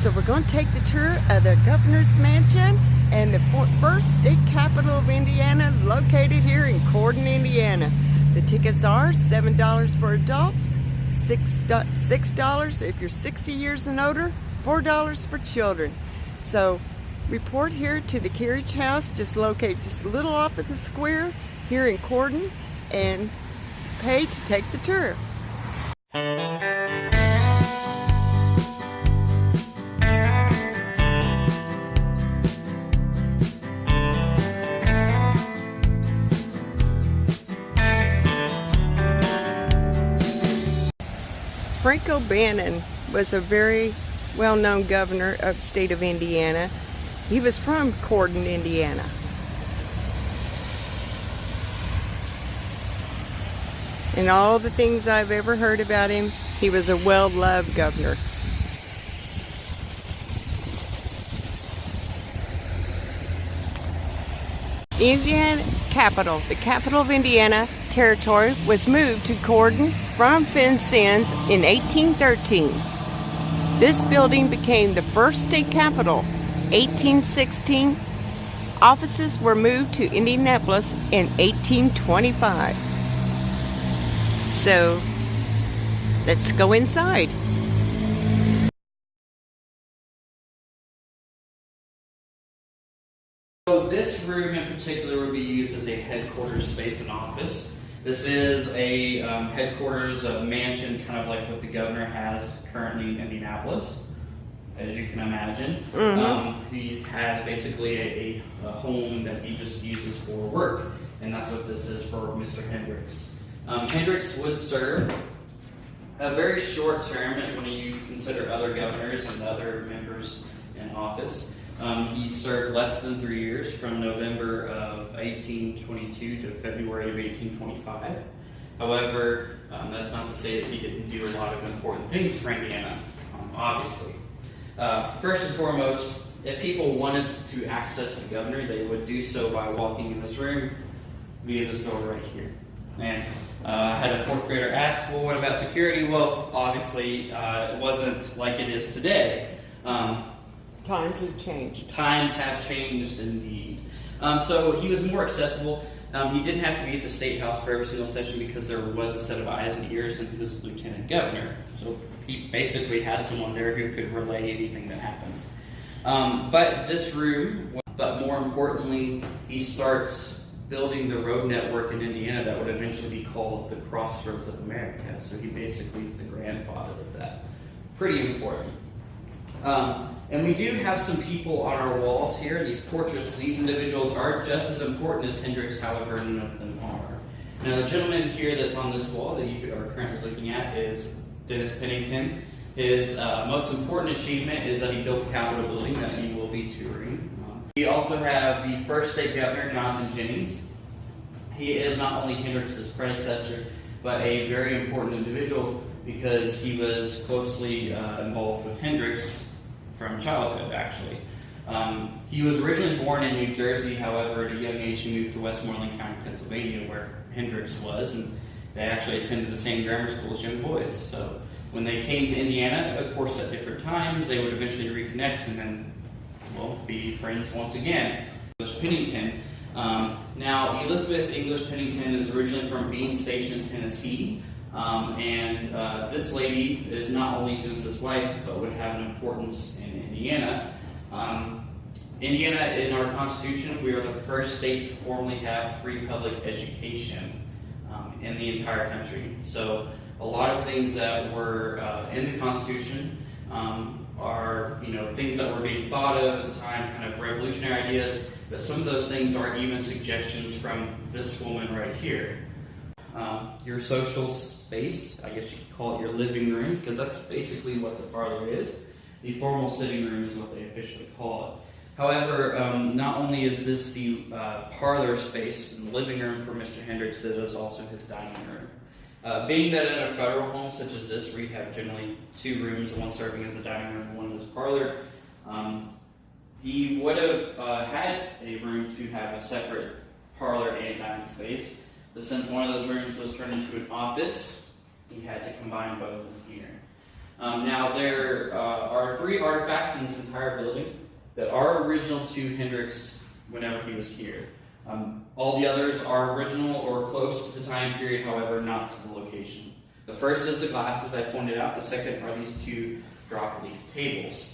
So we're going to take the tour of the governor's mansion and the first state capital of Indiana, located here in Corydon, Indiana. The tickets are $7 for adults, $6 if you're 60 years and older, $4 for children. So report here to the carriage house, just located just a little off of the square here in Corydon, and pay to take the tour. Frank O'Bannon was a very well-known governor of the state of Indiana. He was from Corydon, Indiana. And all the things I've ever heard about him, he was a well-loved governor. Indiana capital, the capital of Indiana Territory, was moved to Corydon from Vincennes in 1813. This building became the first state capital. 1816, offices were moved to Indianapolis in 1825. So, let's go inside. So this room in particular would be used as a headquarters space and office. This is a headquarters mansion, kind of like what the governor has currently in Indianapolis, as you can imagine. He has basically a home that he just uses for work, and that's what this is for Mr. Hendricks. Hendricks would serve a very short term when you consider other governors and other members in office. He served less than 3 years, from November of 1822 to February of 1825. However, that's not to say that he didn't do a lot of important things for Indiana, obviously. First and foremost, if people wanted to access the governor, they would do so by walking in this room via this door right here. And I had a fourth grader ask, well, what about security? Well, obviously, it wasn't like it is today. Times have changed. Times have changed indeed. So he was more accessible. He didn't have to be at the State House for every single session because there was a set of eyes and ears, and he was lieutenant governor. So he basically had someone there who could relay anything that happened. But this room, but more importantly, he starts building the road network in Indiana that would eventually be called the Crossroads of America. So he basically is the grandfather of that. Pretty important. And we do have some people on our walls here, these portraits. These individuals are just as important as Hendricks, however, none of them are. Now, the gentleman here that's on this wall that you are currently looking at is Dennis Pennington. His most important achievement is that he built the Capitol building that you will be touring. We also have the first state governor, Jonathan Jennings. He is not only Hendricks' predecessor, but a very important individual because he was closely involved with Hendricks from childhood, actually. He was originally born in New Jersey. However, at a young age he moved to Westmoreland County, Pennsylvania, where Hendricks was, and they actually attended the same grammar school as young boys. So when they came to Indiana, of course at different times, they would eventually reconnect and then, well, be friends once again. English Pennington. Now, Elizabeth English Pennington is originally from Bean Station, Tennessee. This lady is not only Dennis's wife, but would have an importance in Indiana. Indiana, in our Constitution, we are the first state to formally have free public education in the entire country. So a lot of things that were in the Constitution are, things that were being thought of at the time, kind of revolutionary ideas, but some of those things are even suggestions from this woman right here. Your social space, I guess you could call it your living room, because that's basically what the parlor is. The formal sitting room is what they officially call it. However, not only is this the parlor space and living room for Mr. Hendricks, it is also his dining room. Being that in a federal home such as this, where you have generally two rooms, one serving as a dining room and one as a parlor, he would have had a room to have a separate parlor and dining space. But since one of those rooms was turned into an office, he had to combine both in here. Now there are three 3 artifacts in this entire building that are original to Hendricks whenever he was here. All the others are original or close to the time period, however, not to the location. The first is the glasses I pointed out. The second are these 2 drop-leaf tables.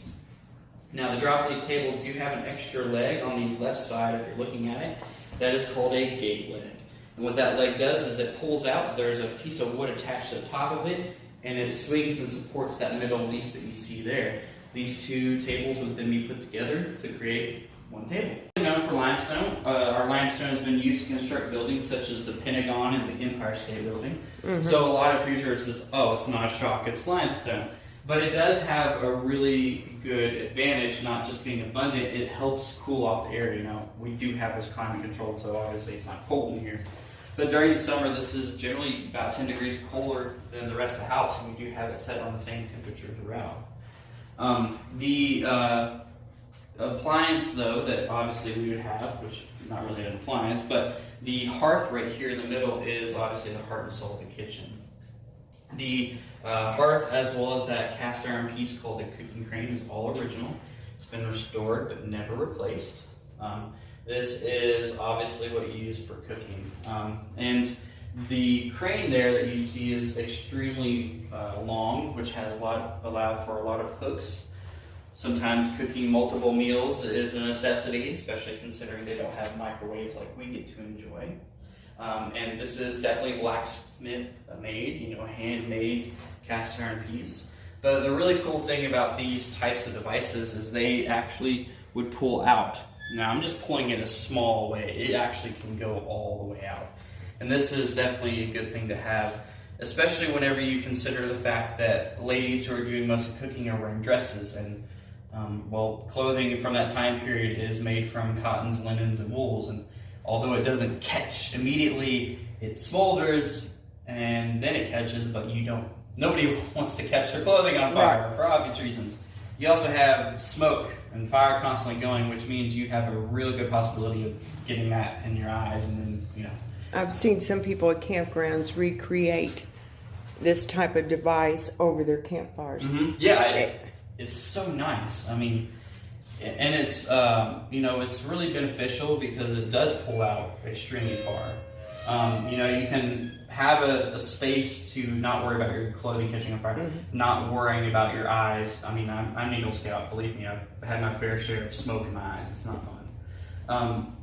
Now, the drop-leaf tables do have an extra leg on the left side if you're looking at it. That is called a gate leg. And what that leg does is it pulls out. There's a piece of wood attached to the top of it, and it swings and supports that middle leaf that you see there. These 2 tables would then be put together to create one table. Known for limestone, our limestone has been used to construct buildings such as the Pentagon and the Empire State Building. So a lot of users says, oh, it's not a shock, it's limestone. But it does have a really good advantage, not just being abundant, it helps cool off the air. You know, we do have this climate controlled, so obviously it's not cold in here. But during the summer, this is generally about 10 degrees colder than the rest of the house, and we do have it set on the same temperature throughout. The appliance, though, that obviously we would have, which is not really an appliance, but the hearth right here in the middle is obviously the heart and soul of the kitchen. The hearth, as well as that cast iron piece called the cooking crane, is all original. It's been restored but never replaced. This is obviously what you use for cooking. And the crane there that you see is extremely long, which has allowed for a lot of hooks. Sometimes cooking multiple meals is a necessity, especially considering they don't have microwaves like we get to enjoy. And this is definitely blacksmith made, you know, handmade cast iron piece. But the really cool thing about these types of devices is they actually would pull out. Now I'm just pulling it a small way. It actually can go all the way out. And this is definitely a good thing to have, especially whenever you consider the fact that ladies who are doing most of cooking are wearing dresses. And well, clothing from that time period is made from cottons, linens, and wools. And although it doesn't catch immediately, it smolders and then it catches, but nobody wants to catch their clothing on fire for obvious reasons. You also have smoke and fire constantly going, which means you have a really good possibility of getting that in your eyes, and then, you know. I've seen some people at campgrounds recreate this type of device over their campfires. Yeah, it's so nice. I mean, and it's, you know, it's really beneficial because it does pull out extremely far. You know, you can have a space to not worry about your clothing catching on fire, not worrying about your eyes. I mean, I'm Eagle Scout, believe me, I've had my fair share of smoke in my eyes. It's not fun.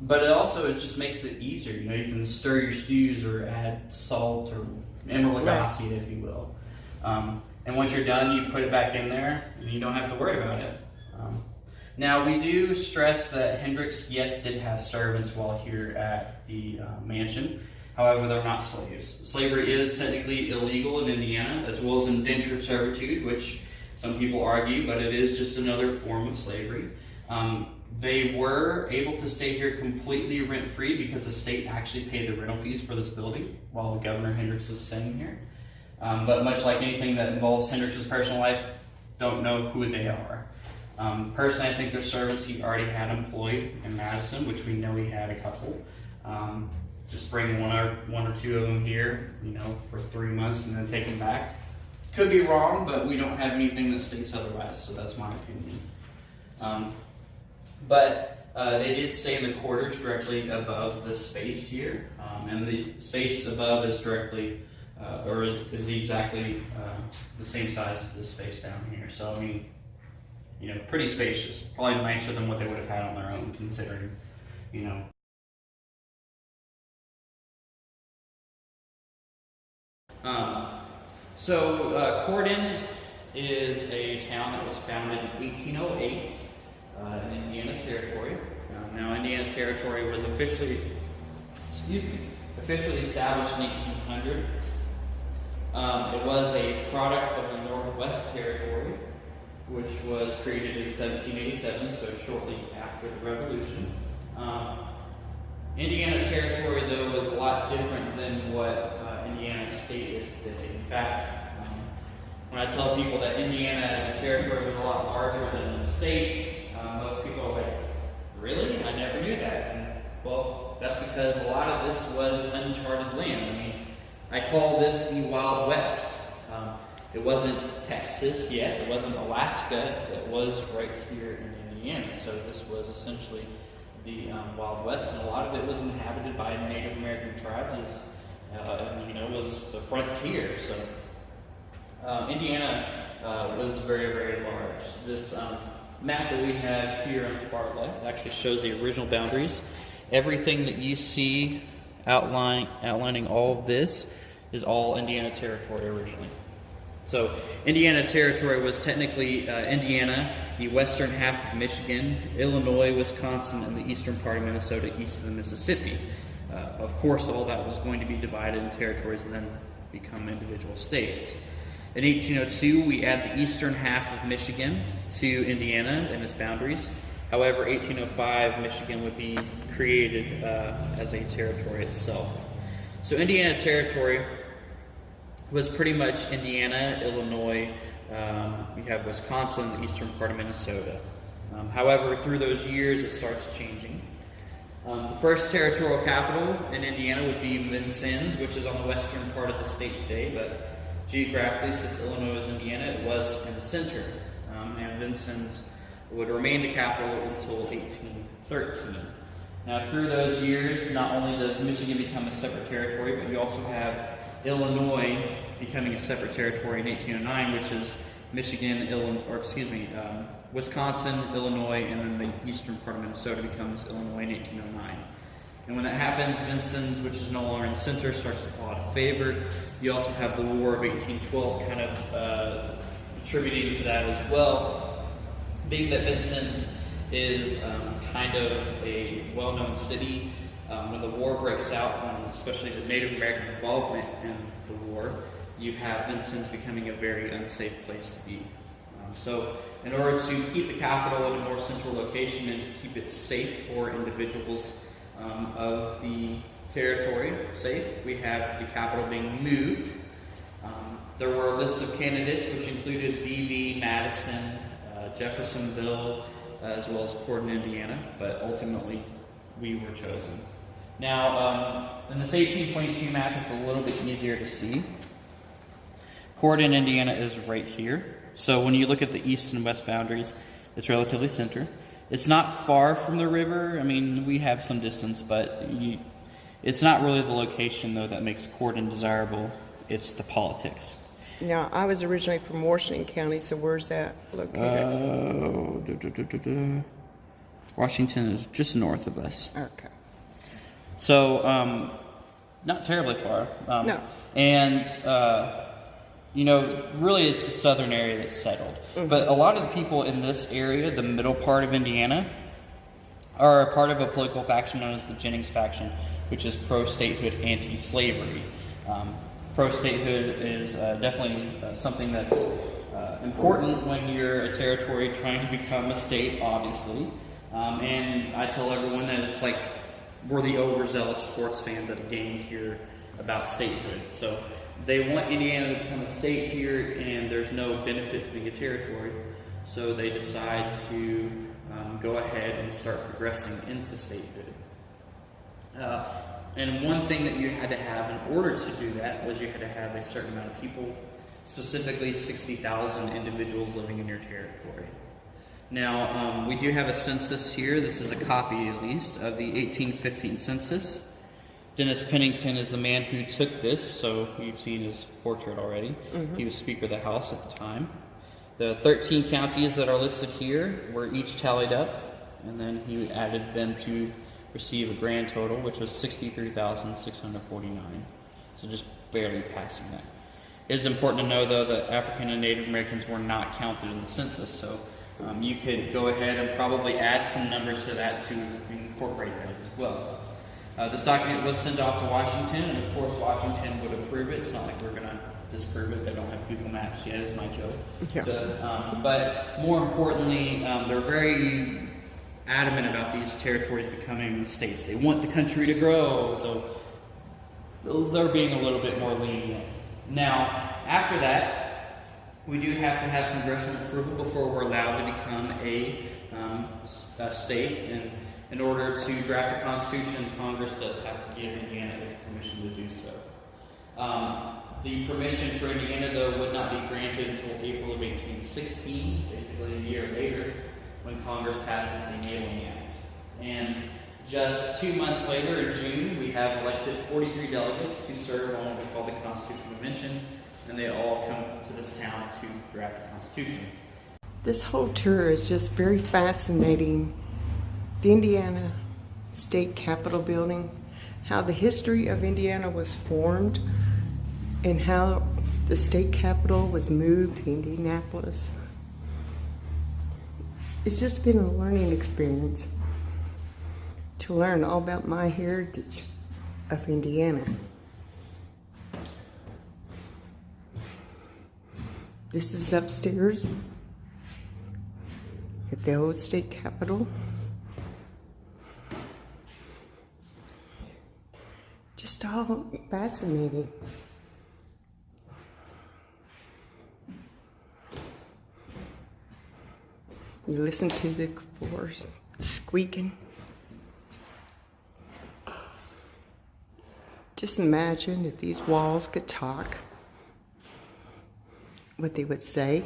But it just makes it easier. You know, you can stir your stews or add salt or emerald lagasse seed, if you will. And once you're done, you put it back in there and you don't have to worry about it. Now, we do stress that Hendricks, yes, did have servants while here at the mansion. However, they're not slaves. Slavery is technically illegal in Indiana, as well as indentured servitude, which some people argue, but it is just another form of slavery. They were able to stay here completely rent-free because the state actually paid the rental fees for this building while Governor Hendricks was staying here. But much like anything that involves Hendricks' personal life, don't know who they are. Personally, I think they're servants he already had employed in Madison, which we know he had a couple. Just bring one or two of them here, you know, for 3 months and then take them back. Could be wrong, but we don't have anything that states otherwise, so that's my opinion. But they did stay in the quarters directly above this space here, and the space above is directly, is exactly the same size as this space down here. So I mean, you know, pretty spacious. Probably nicer than what they would have had on their own, considering, you know. Corydon is a town that was founded in 1808 in Indiana Territory. Now, Indiana Territory was officially established in 1800. It was a product of the Northwest Territory, which was created in 1787, so shortly after the Revolution. Indiana Territory, though, was a lot different than what Indiana State is today. In fact, when I tell people that Indiana as a territory was a lot larger than the state, most people are like, really? I never knew that. And, well, that's because a lot of this was uncharted land. I mean, I call this the Wild West. It wasn't Texas yet, it wasn't Alaska, it was right here in Indiana. So this was essentially the Wild West, and a lot of it was inhabited by Native American tribes, was the frontier. So Indiana was very, very large. This map that we have here on the far left actually shows the original boundaries. Everything that you see outlining all of this is all Indiana Territory originally. So Indiana Territory was technically Indiana, the western half of Michigan, Illinois, Wisconsin, and the eastern part of Minnesota east of the Mississippi. Of course, all that was going to be divided in territories and then become individual states. In 1802, we add the eastern half of Michigan to Indiana and its boundaries. However, 1805, Michigan would be created as a territory itself. So Indiana Territory was pretty much Indiana, Illinois, we have Wisconsin, the eastern part of Minnesota. However, through those years, it starts changing. The first territorial capital in Indiana would be Vincennes, which is on the western part of the state today, but geographically, since Illinois is Indiana, it was in the center. And Vincennes would remain the capital until 1813. Now, through those years, not only does Michigan become a separate territory, but you also have Illinois becoming a separate territory in 1809, which is Wisconsin, Illinois, and then the eastern part of Minnesota becomes Illinois in 1809. And when that happens, Vincennes, which is no longer in the center, starts to fall out of favor. You also have the War of 1812 kind of attributing to that as well, being that Vincennes is kind of a well-known city. When the war breaks out, especially the Native American involvement in the war, you have Vincennes becoming a very unsafe place to be. So in order to keep the capital in a more central location and to keep it safe for individuals of the territory safe, we have the capital being moved. There were lists of candidates which included VV, Madison, Jeffersonville, as well as Corydon, Indiana, but ultimately we were chosen. Now, in this 1822 map, it's a little bit easier to see. Corydon, Indiana is right here. So when you look at the east and west boundaries, it's relatively center. It's not far from the river. I mean, we have some distance, but it's not really the location, though, that makes Corydon desirable. It's the politics. Now, I was originally from Washington County, so where's that located? Washington is just north of us. Okay. So, not terribly far. No. And, really it's the southern area that's settled. Mm-hmm. But a lot of the people in this area, the middle part of Indiana, are a part of a political faction known as the Jennings Faction, which is pro-statehood, anti-slavery. Pro-statehood is definitely something that's important when you're a territory trying to become a state, obviously. And I tell everyone that it's like we're the overzealous sports fans at a game here about statehood. So they want Indiana to become a state here, and there's no benefit to being a territory. So they decide to go ahead and start progressing into statehood. And one thing that you had to have in order to do that was you had to have a certain amount of people, specifically 60,000 individuals living in your territory. Now, we do have a census here. This is a copy, at least, of the 1815 census. Dennis Pennington is the man who took this, so you've seen his portrait already. Mm-hmm. He was Speaker of the House at the time. The 13 counties that are listed here were each tallied up, and then he added them to receive a grand total, which was 63,649. So just barely passing that. It is important to know, though, that African and Native Americans were not counted in the census, so you could go ahead and probably add some numbers to that to incorporate that as well. This document was sent off to Washington, and of course Washington would approve it. It's not like we're going to disprove it. They don't have Google Maps yet, is my joke. Yeah. So, but more importantly, they're very adamant about these territories becoming states. They want the country to grow, so they're being a little bit more lenient. Now, after that, we do have to have congressional approval before we're allowed to become a state. And in order to draft a constitution, Congress does have to give Indiana its permission to do so. The permission for Indiana, though, would not be granted until April of 1816, basically a year later, when Congress passes the Enabling Act. And just 2 months later, in June, we have elected 43 delegates to serve on what we call the Constitutional Convention, and they all come to this town to draft the Constitution. This whole tour is just very fascinating. The Indiana State Capitol building, how the history of Indiana was formed, and how the state capitol was moved to Indianapolis. It's just been a learning experience to learn all about my heritage of Indiana. This is upstairs at the old state capitol. Just all fascinating. You listen to the floors squeaking. Just imagine if these walls could talk, what they would say.